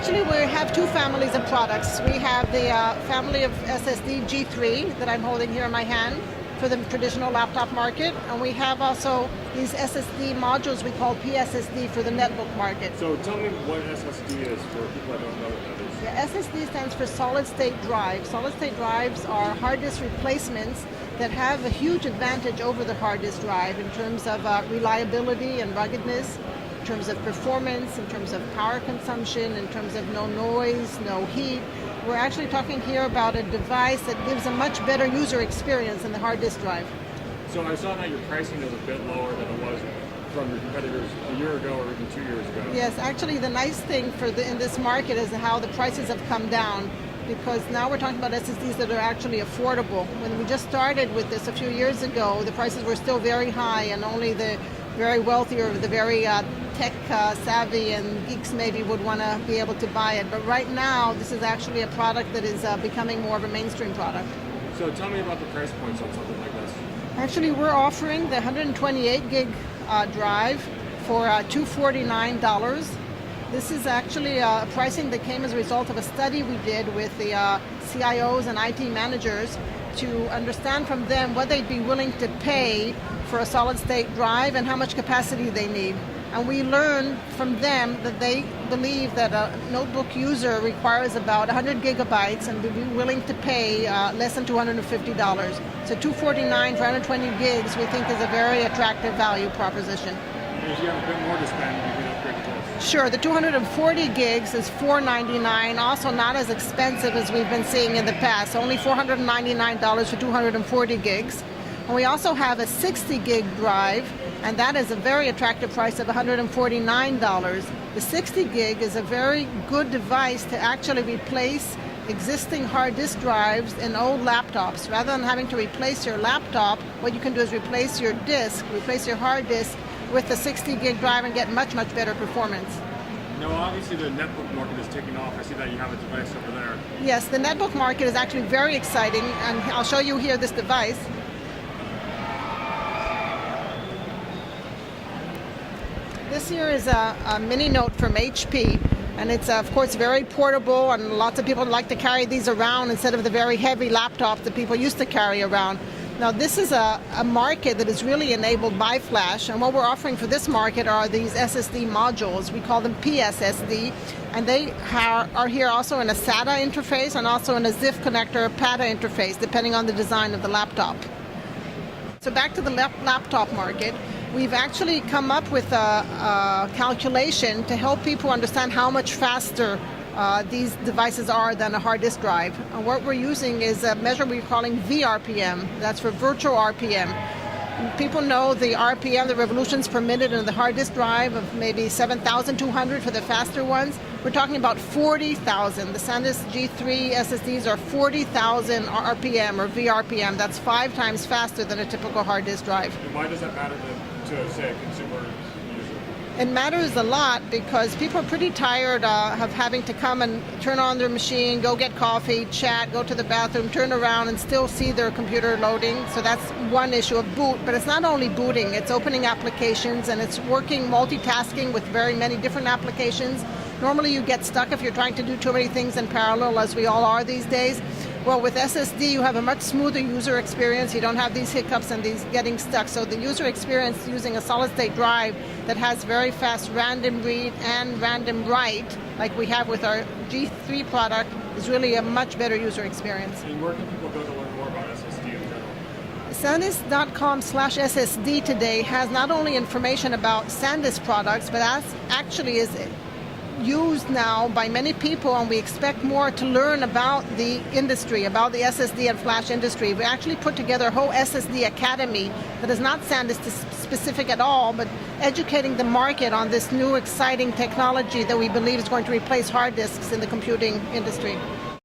Actually, we have two families of products. We have the family of SSD G3 that I'm holding here in my hand for the traditional laptop market, and we have also these SSD modules we call PSSD for the netbook market. So tell me what SSD is for people that don't know what that is. Yeah, SSD stands for solid state drive. Solid state drives are hard disk replacements that have a huge advantage over the hard disk drive in terms of reliability and ruggedness, in terms of performance, in terms of power consumption, in terms of no noise, no heat. We're actually talking here about a device that gives a much better user experience than the hard disk drive. So I saw that your pricing is a bit lower than it was from your competitors a year ago or even 2 years ago. Yes, actually the nice thing in this market is how the prices have come down, because now we're talking about SSDs that are actually affordable. When we just started with this a few years ago, the prices were still very high, and only the very wealthy or the very tech savvy and geeks maybe would want to be able to buy it. But right now, this is actually a product that is becoming more of a mainstream product. So tell me about the price points on something like this. Actually, we're offering the 128 gig drive for $249. This is actually a pricing that came as a result of a study we did with the CIOs and IT managers to understand from them what they'd be willing to pay for a solid state drive and how much capacity they need. And we learned from them that they believe that a notebook user requires about 100 gigabytes and would be willing to pay less than $250. So $249 for 120 gigs we think is a very attractive value proposition. And if you have a bit more to spend, you can upgrade to this. Sure, the 240 gigs is $499, also not as expensive as we've been seeing in the past, only $499 for 240 gigs. And we also have a 60 gig drive, and that is a very attractive price of $149. The 60 gig is a very good device to actually replace existing hard disk drives in old laptops. Rather than having to replace your laptop, what you can do is replace your disk, replace your hard disk with the 60 gig drive and get much, much better performance. Now, obviously the netbook market is taking off. I see that you have a device over there. Yes, the netbook market is actually very exciting, and I'll show you here this device. This here is a mini note from HP, and it's of course very portable, and lots of people like to carry these around instead of the very heavy laptops that people used to carry around. Now this is a market that is really enabled by flash, and what we're offering for this market are these SSD modules. We call them PSSD, and they are here also in a SATA interface and also in a ZIF connector PATA interface, depending on the design of the laptop. So back to the laptop market. We've actually come up with a calculation to help people understand how much faster these devices are than a hard disk drive. And what we're using is a measure we're calling VRPM. That's for virtual RPM. People know the RPM, the revolutions per minute, in the hard disk drive of maybe 7,200 for the faster ones. We're talking about 40,000. The SanDisk G3 SSDs are 40,000 RPM or VRPM. That's 5 times faster than a typical hard disk drive. And why does that matter to say, a consumer user? It matters a lot because people are pretty tired of having to come and turn on their machine, go get coffee, chat, go to the bathroom, turn around and still see their computer loading. So that's one issue of boot. But it's not only booting, it's opening applications, and it's working multitasking with very many different applications. Normally you get stuck if you're trying to do too many things in parallel, as we all are these days. Well, with SSD, you have a much smoother user experience. You don't have these hiccups and these getting stuck. So the user experience using a solid-state drive that has very fast random read and random write, like we have with our G3 product, is really a much better user experience. And where can people go to learn more about SSD in general? SanDisk.com/SSD today has not only information about SanDisk products, but actually is used now by many people, and we expect more to learn about the industry, about the SSD and flash industry. We actually put together a whole SSD academy that is not SanDisk specific at all, but educating the market on this new exciting technology that we believe is going to replace hard disks in the computing industry.